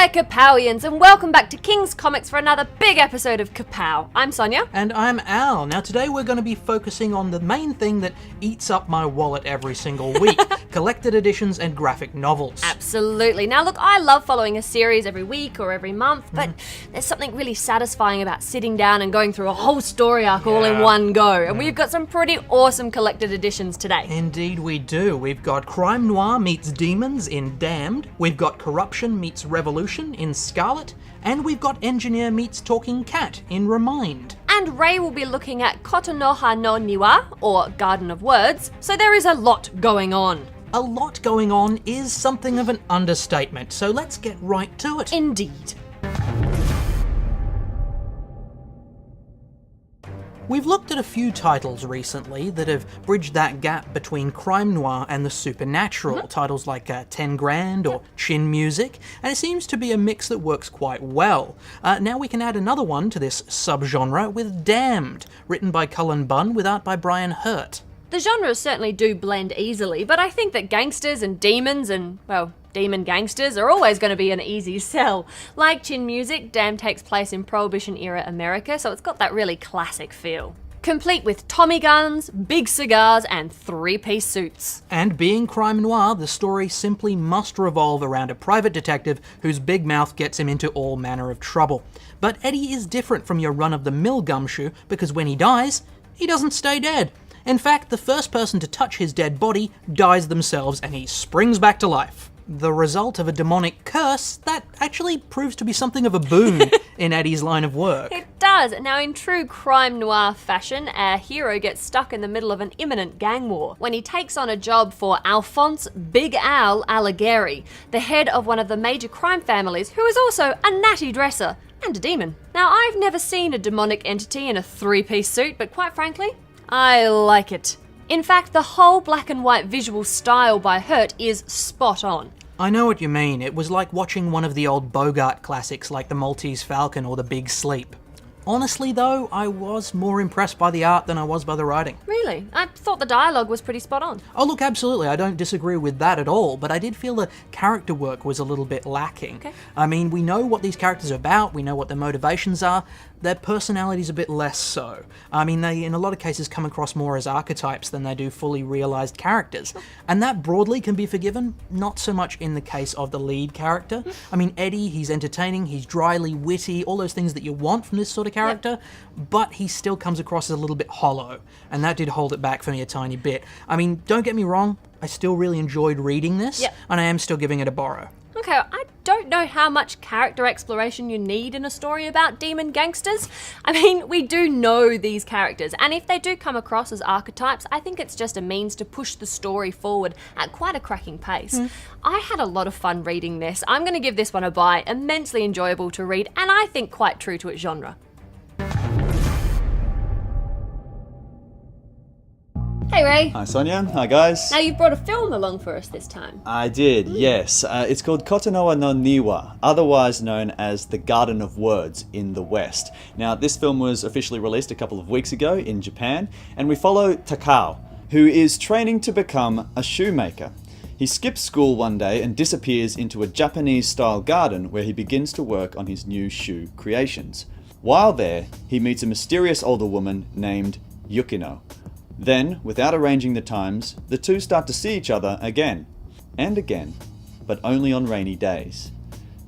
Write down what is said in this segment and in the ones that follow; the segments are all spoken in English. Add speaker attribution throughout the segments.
Speaker 1: there, Kapowians, and welcome back to Kings Comics for another big episode of Kapow. I'm Sonya.
Speaker 2: And I'm Al. Now today we're going to be focusing on the main thing that eats up my wallet every single week, collected editions and graphic novels.
Speaker 1: Absolutely. Now look, I love following a series every week or every month, but there's something really satisfying about sitting down and going through a whole story arc all in one go, and we've got some pretty awesome collected editions today.
Speaker 2: Indeed we do. We've got crime noir meets demons in Damned, we've got corruption meets revolution in Scarlet, and we've got engineer meets talking cat in reMIND.
Speaker 1: And Ray will be looking at Kotonoha no Niwa, or Garden of Words, so there is a lot going on.
Speaker 2: A lot going on is something of an understatement, so let's get right to it.
Speaker 1: Indeed.
Speaker 2: We've looked at a few titles recently that have bridged that gap between crime noir and the supernatural, titles like 10 Grand or Chin Music, and it seems to be a mix that works quite well. Now we can add another one to this subgenre with Damned, written by Cullen Bunn with art by Brian Hurt.
Speaker 1: The genres certainly do blend easily, but I think that gangsters and demons and, well, demon gangsters are always going to be an easy sell. Like Chin Music, Damned takes place in Prohibition-era America, so it's got that really classic feel. Complete with Tommy guns, big cigars, and three-piece suits.
Speaker 2: And being crime noir, the story simply must revolve around a private detective whose big mouth gets him into all manner of trouble. But Eddie is different from your run-of-the-mill gumshoe because when he dies, he doesn't stay dead. In fact, the first person to touch his dead body dies themselves and he springs back to life. The result of a demonic curse that actually proves to be something of a boon in Eddie's line of work.
Speaker 1: It does. Now, in true crime noir fashion, our hero gets stuck in the middle of an imminent gang war when he takes on a job for Alphonse Big Al Alighieri, the head of one of the major crime families, who is also a natty dresser and a demon. Now, I've never seen a demonic entity in a three-piece suit, but quite frankly, I like it. In fact, the whole black and white visual style by Hurt is spot on.
Speaker 2: I know what you mean. It was like watching one of the old Bogart classics like The Maltese Falcon or The Big Sleep. Honestly though, I was more impressed by the art than I was by the writing.
Speaker 1: Really? I thought the dialogue was pretty spot on.
Speaker 2: Oh look, absolutely, I don't disagree with that at all, but I did feel the character work was a little bit lacking.
Speaker 1: Okay.
Speaker 2: I mean, we know what these characters are about, we know what their motivations are, their personality's a bit less so. I mean, they in a lot of cases come across more as archetypes than they do fully realised characters. And that broadly can be forgiven, not so much in the case of the lead character. I mean, Eddie, he's entertaining, he's dryly witty, all those things that you want from this sort of character, but he still comes across as a little bit hollow, and that did hold it back for me a tiny bit. I mean, don't get me wrong, I still really enjoyed reading this, and I am still giving it a borrow.
Speaker 1: Okay, I don't know how much character exploration you need in a story about demon gangsters. I mean, we do know these characters, and if they do come across as archetypes, I think it's just a means to push the story forward at quite a cracking pace. I had a lot of fun reading this. I'm going to give this one a buy. Immensely enjoyable to read, and I think quite true to its genre. Hey Ray.
Speaker 3: Hi Sonya, hi guys.
Speaker 1: Now you've brought a film along for us this time.
Speaker 3: I did, yes. It's called Kotonoha no Niwa, otherwise known as The Garden of Words in the West. Now this film was officially released a couple of weeks ago in Japan, and we follow Kapow, who is training to become a shoemaker. He skips school one day and disappears into a Japanese-style garden where he begins to work on his new shoe creations. While there, he meets a mysterious older woman named Yukino. Then, without arranging the times, the two start to see each other again and again, but only on rainy days.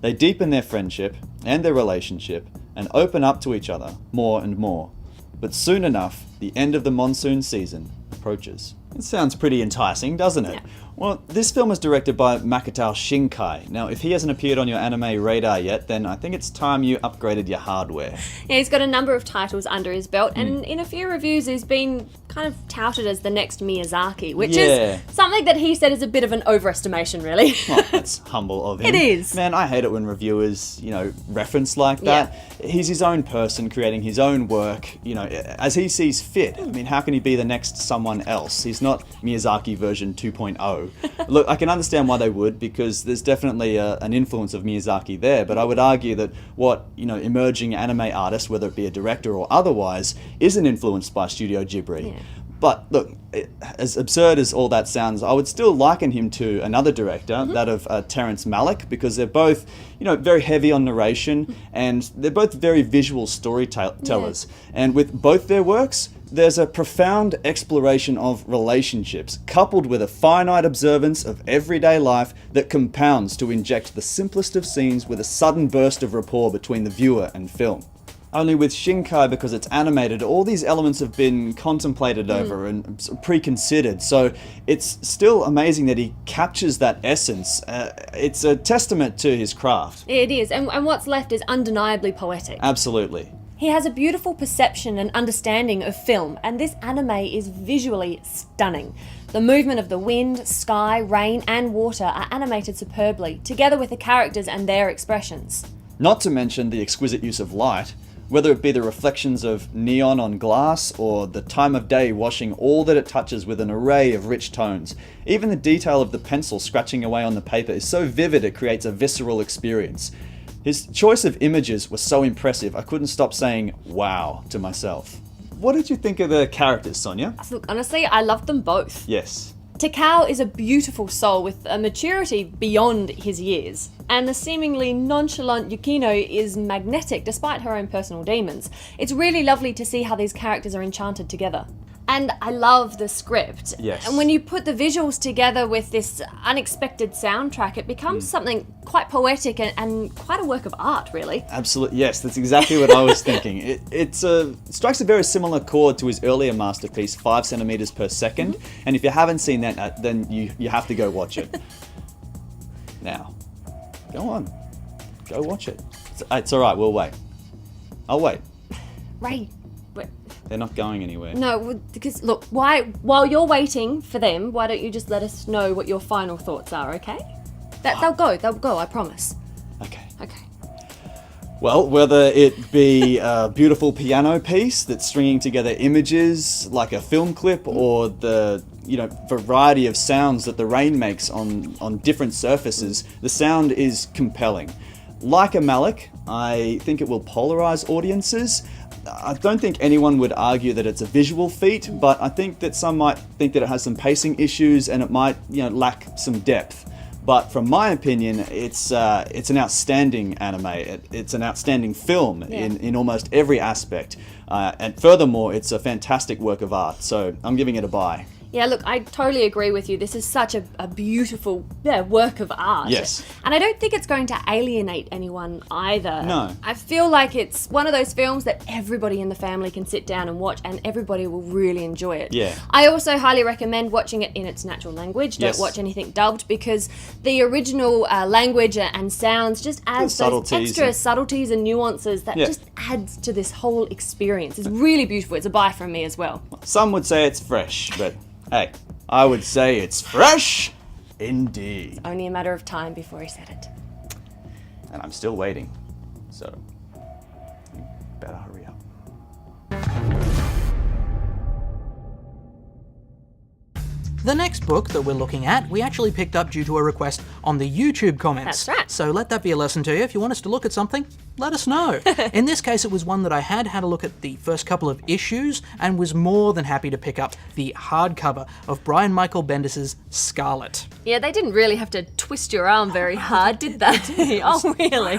Speaker 3: They deepen their friendship and their relationship and open up to each other more and more. But soon enough, the end of the monsoon season approaches. It sounds pretty enticing, doesn't it?
Speaker 1: Yeah.
Speaker 3: Well, this film is directed by Makoto Shinkai. Now, if he hasn't appeared on your anime radar yet, then I think it's time you upgraded your hardware.
Speaker 1: Yeah, he's got a number of titles under his belt, and in a few reviews he's been kind of touted as the next Miyazaki, which is something that he said is a bit of an overestimation, really.
Speaker 3: Well, that's humble of him.
Speaker 1: It is.
Speaker 3: Man, I hate it when reviewers, reference like that. He's his own person creating his own work, as he sees fit. I mean, how can he be the next someone else? He's not Miyazaki version 2.0. Look, I can understand why they would, because there's definitely an influence of Miyazaki there, but I would argue that what, emerging anime artists, whether it be a director or otherwise, isn't influenced by Studio Ghibli. But look, as absurd as all that sounds, I would still liken him to another director, that of Terrence Malick, because they're both, very heavy on narration, and they're both very visual storytellers. And with both their works, there's a profound exploration of relationships, coupled with a finite observance of everyday life that compounds to inject the simplest of scenes with a sudden burst of rapport between the viewer and film. Only with Shinkai, because it's animated, all these elements have been contemplated over and pre-considered, so it's still amazing that he captures that essence. It's a testament to his craft.
Speaker 1: It is, and what's left is undeniably poetic.
Speaker 3: Absolutely.
Speaker 1: He has a beautiful perception and understanding of film, and this anime is visually stunning. The movement of the wind, sky, rain, and water are animated superbly, together with the characters and their expressions.
Speaker 3: Not to mention the exquisite use of light, whether it be the reflections of neon on glass or the time of day washing all that it touches with an array of rich tones. Even the detail of the pencil scratching away on the paper is so vivid it creates a visceral experience. His choice of images was so impressive, I couldn't stop saying wow to myself. What did you think of the characters, Sonya?
Speaker 1: Look, honestly, I loved them both.
Speaker 3: Yes.
Speaker 1: Kapow is a beautiful soul with a maturity beyond his years, and the seemingly nonchalant Yukino is magnetic despite her own personal demons. It's really lovely to see how these characters are enchanted together. And I love the script.
Speaker 3: Yes.
Speaker 1: And when you put the visuals together with this unexpected soundtrack, it becomes something quite poetic and quite a work of art, really.
Speaker 3: Absolutely, yes, that's exactly what I was thinking. It strikes a very similar chord to his earlier masterpiece, 5 centimeters per second. And if you haven't seen that, then you have to go watch it. Now, go on, go watch it. It's all right, we'll wait. I'll wait.
Speaker 1: Ray,
Speaker 3: They're not going anywhere.
Speaker 1: no, because look, while you're waiting for them, why don't you just let us know what your final thoughts are, okay? They'll go, I promise.
Speaker 3: Okay.
Speaker 1: Okay.
Speaker 3: Well, whether it be a beautiful piano piece that's stringing together images like a film clip, or the variety of sounds that the rain makes on different surfaces, the sound is compelling. Like a Malick, I think it will polarize audiences. I don't think anyone would argue that it's a visual feat, but I think that some might think that it has some pacing issues and it might, lack some depth. But from my opinion, it's an outstanding anime. It's an outstanding film in almost every aspect. And furthermore, it's a fantastic work of art. So I'm giving it a buy.
Speaker 1: Yeah, look, I totally agree with you. This is such a beautiful work of art.
Speaker 3: Yes.
Speaker 1: And I don't think it's going to alienate anyone either.
Speaker 3: No.
Speaker 1: I feel like it's one of those films that everybody in the family can sit down and watch, and everybody will really enjoy it.
Speaker 3: Yeah.
Speaker 1: I also highly recommend watching it in its natural language. Don't
Speaker 3: Yes.
Speaker 1: watch anything dubbed, because the original language and sounds just adds those extra subtleties and nuances that just adds to this whole experience. It's really beautiful. It's a buy from me as well.
Speaker 3: Some would say it's fresh, but hey, I would say it's fresh indeed.
Speaker 1: Only a matter of time before he said it.
Speaker 3: And I'm still waiting. So, you better hurry up.
Speaker 2: The next book that we're looking at, we actually picked up due to a request on the YouTube comments.
Speaker 1: That's right.
Speaker 2: So let that be a lesson to you. If you want us to look at something, let us know. In this case, it was one that I had a look at the first couple of issues and was more than happy to pick up the hardcover of Brian Michael Bendis' Scarlet.
Speaker 1: Yeah, they didn't really have to twist your arm very hard, did they? Oh, really?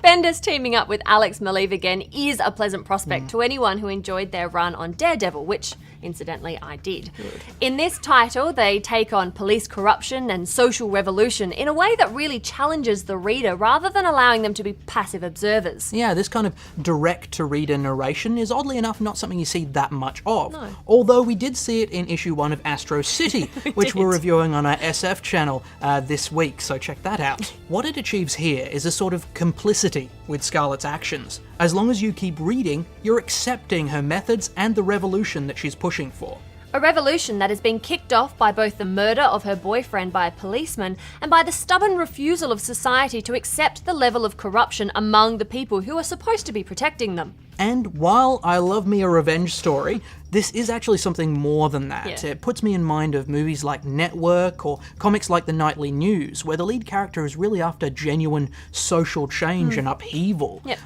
Speaker 1: Bendis teaming up with Alex Maleev again is a pleasant prospect to anyone who enjoyed their run on Daredevil, which, incidentally, I did. Good. In this title, they take on police corruption and social revolution in a way that really challenges the reader rather than allowing them to be passive observers.
Speaker 2: Yeah, this kind of direct-to-reader narration is oddly enough not something you see that much of.
Speaker 1: No.
Speaker 2: Although we did see it in issue 1 of Astro City, which we're reviewing on our SF channel this week, so check that out. What it achieves here is a sort of complicity with Scarlet's actions. As long as you keep reading, you're accepting her methods and the revolution that she's pushing for.
Speaker 1: A revolution that has been kicked off by both the murder of her boyfriend by a policeman and by the stubborn refusal of society to accept the level of corruption among the people who are supposed to be protecting them.
Speaker 2: And while I love me a revenge story, this is actually something more than that.
Speaker 1: Yeah.
Speaker 2: It puts me in mind of movies like Network or comics like The Nightly News, where the lead character is really after genuine social change and upheaval.
Speaker 1: Yep.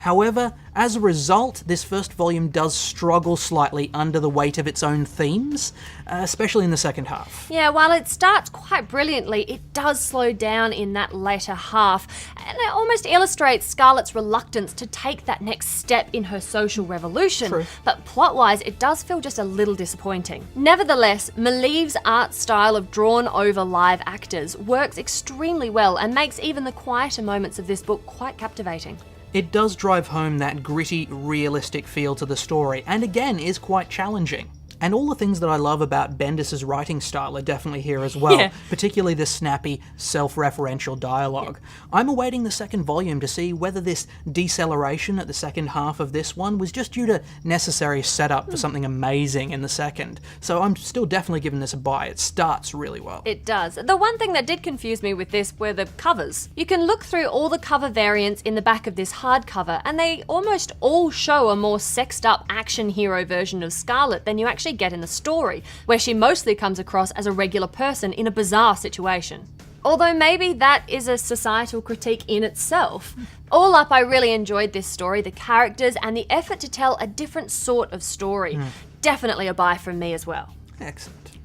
Speaker 2: However, as a result, this first volume does struggle slightly under the weight of its own themes, especially in the second half.
Speaker 1: Yeah, while it starts quite brilliantly, it does slow down in that later half, and it almost illustrates Scarlet's reluctance to take that next step in her social revolution.
Speaker 2: True.
Speaker 1: But plot-wise, it does feel just a little disappointing. Nevertheless, Maleev's art style of drawn-over live actors works extremely well and makes even the quieter moments of this book quite captivating.
Speaker 2: It does drive home that gritty, realistic feel to the story, and again is quite challenging. And all the things that I love about Bendis' writing style are definitely here as well,
Speaker 1: Yeah.
Speaker 2: particularly the snappy, self-referential dialogue. I'm awaiting the second volume to see whether this deceleration at the second half of this one was just due to necessary setup for something amazing in the second. So I'm still definitely giving this a buy. It starts really well.
Speaker 1: It does. The one thing that did confuse me with this were the covers. You can look through all the cover variants in the back of this hardcover, and they almost all show a more sexed up action hero version of Scarlet than you actually get in the story, where she mostly comes across as a regular person in a bizarre situation. Although maybe that is a societal critique in itself. All up, I really enjoyed this story, the characters, and the effort to tell a different sort of story. Definitely a buy from me as well.
Speaker 2: Excellent.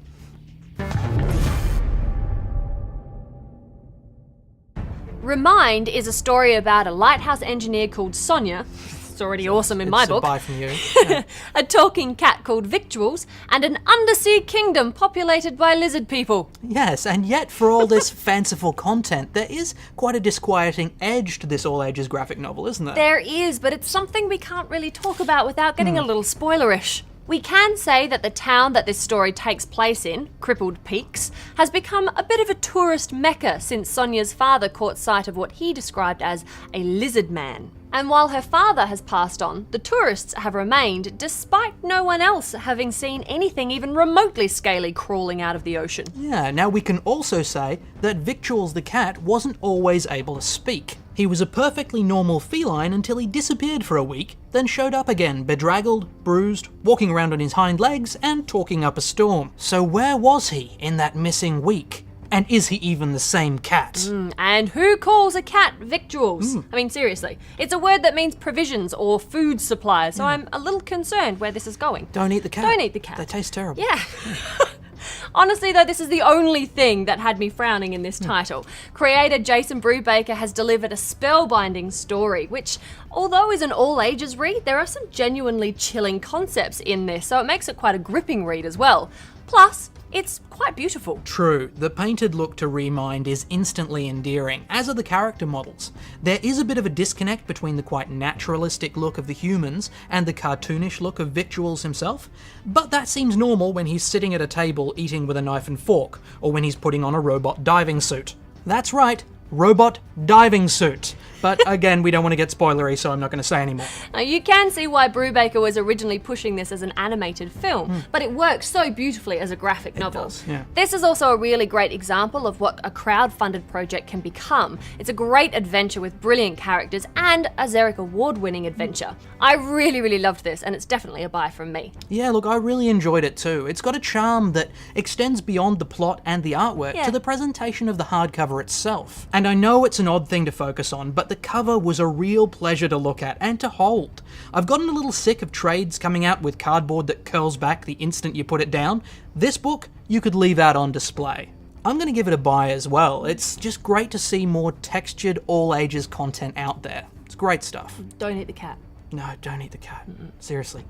Speaker 1: reMIND is a story about a lighthouse engineer called Sonya. It's already awesome in my
Speaker 2: It's a
Speaker 1: book.
Speaker 2: buy from you.
Speaker 1: A talking cat called Victuals, and an undersea kingdom populated by lizard people.
Speaker 2: Yes, and yet for all this fanciful content, there is quite a disquieting edge to this all-ages graphic novel, isn't there?
Speaker 1: There is, but it's something we can't really talk about without getting a little spoilerish. We can say that the town that this story takes place in, Crippled Peaks, has become a bit of a tourist mecca since Sonya's father caught sight of what he described as a lizard man. And while her father has passed on, the tourists have remained, despite no one else having seen anything even remotely scaly crawling out of the ocean.
Speaker 2: Yeah, now we can also say that Victuals the cat wasn't always able to speak. He was a perfectly normal feline until he disappeared for a week, then showed up again, bedraggled, bruised, walking around on his hind legs, and talking up a storm. So where was he in that missing week? And is he even the same cat?
Speaker 1: And who calls a cat victuals? I mean, seriously. It's a word that means provisions or food supply, so I'm a little concerned where this is going.
Speaker 2: Don't eat the cat.
Speaker 1: Don't eat the cat.
Speaker 2: They taste terrible.
Speaker 1: Yeah. Honestly, though, this is the only thing that had me frowning in this title. Creator Jason Brubaker has delivered a spellbinding story, which, although is an all-ages read, there are some genuinely chilling concepts in this, so it makes it quite a gripping read as well. Plus, it's quite beautiful.
Speaker 2: True, the painted look to reMIND is instantly endearing, as are the character models. There is a bit of a disconnect between the quite naturalistic look of the humans and the cartoonish look of Victuals himself, but that seems normal when he's sitting at a table eating with a knife and fork, or when he's putting on a robot diving suit. That's right, robot diving suit. But again, we don't want to get spoilery, so I'm not going to say anymore.
Speaker 1: Now, you can see why Brubaker was originally pushing this as an animated film, but it works so beautifully as a graphic novel.
Speaker 2: does, yeah.
Speaker 1: This is also a really great example of what a crowd-funded project can become. It's a great adventure with brilliant characters and a Xeric Award-winning adventure. I really, really loved this, and it's definitely a buy from me.
Speaker 2: Yeah, look, I really enjoyed it too. It's got a charm that extends beyond the plot and the artwork
Speaker 1: Yeah.
Speaker 2: to the presentation of the hardcover itself. And I know it's an odd thing to focus on, but the cover was a real pleasure to look at and to hold. I've gotten a little sick of trades coming out with cardboard that curls back the instant you put it down. This book, you could leave out on display. I'm going to give it a buy as well. It's just great to see more textured, all-ages content out there. It's great stuff.
Speaker 1: Don't eat the cat.
Speaker 2: No, don't eat the cat. Seriously.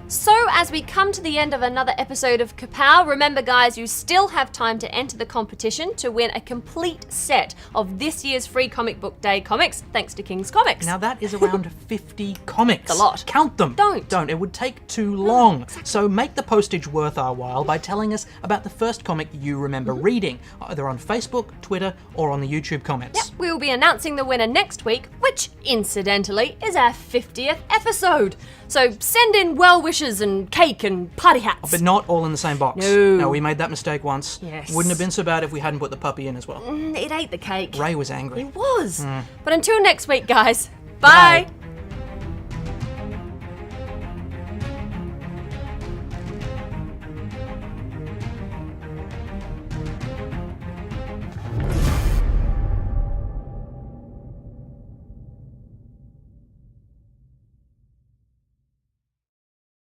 Speaker 1: So, as we come to the end of another episode of Kapow, remember guys, you still have time to enter the competition to win a complete set of this year's Free Comic Book Day comics, thanks to Kings Comics.
Speaker 2: Now that is around 50 comics.
Speaker 1: It's a lot.
Speaker 2: Count them.
Speaker 1: Don't.
Speaker 2: It would take too long. So make the postage worth our while by telling us about the first comic you remember reading, either on Facebook, Twitter, or on the YouTube comments.
Speaker 1: We will be announcing the winner next week, which, incidentally, is our 50th episode. So send in well wishes and and cake and party hats.
Speaker 2: But not all in the same box.
Speaker 1: No.
Speaker 2: We made that mistake once.
Speaker 1: Yes.
Speaker 2: Wouldn't have been so bad if we hadn't put the puppy in as well.
Speaker 1: It ate the cake.
Speaker 2: Ray was angry.
Speaker 1: It was. But until next week, guys. Bye.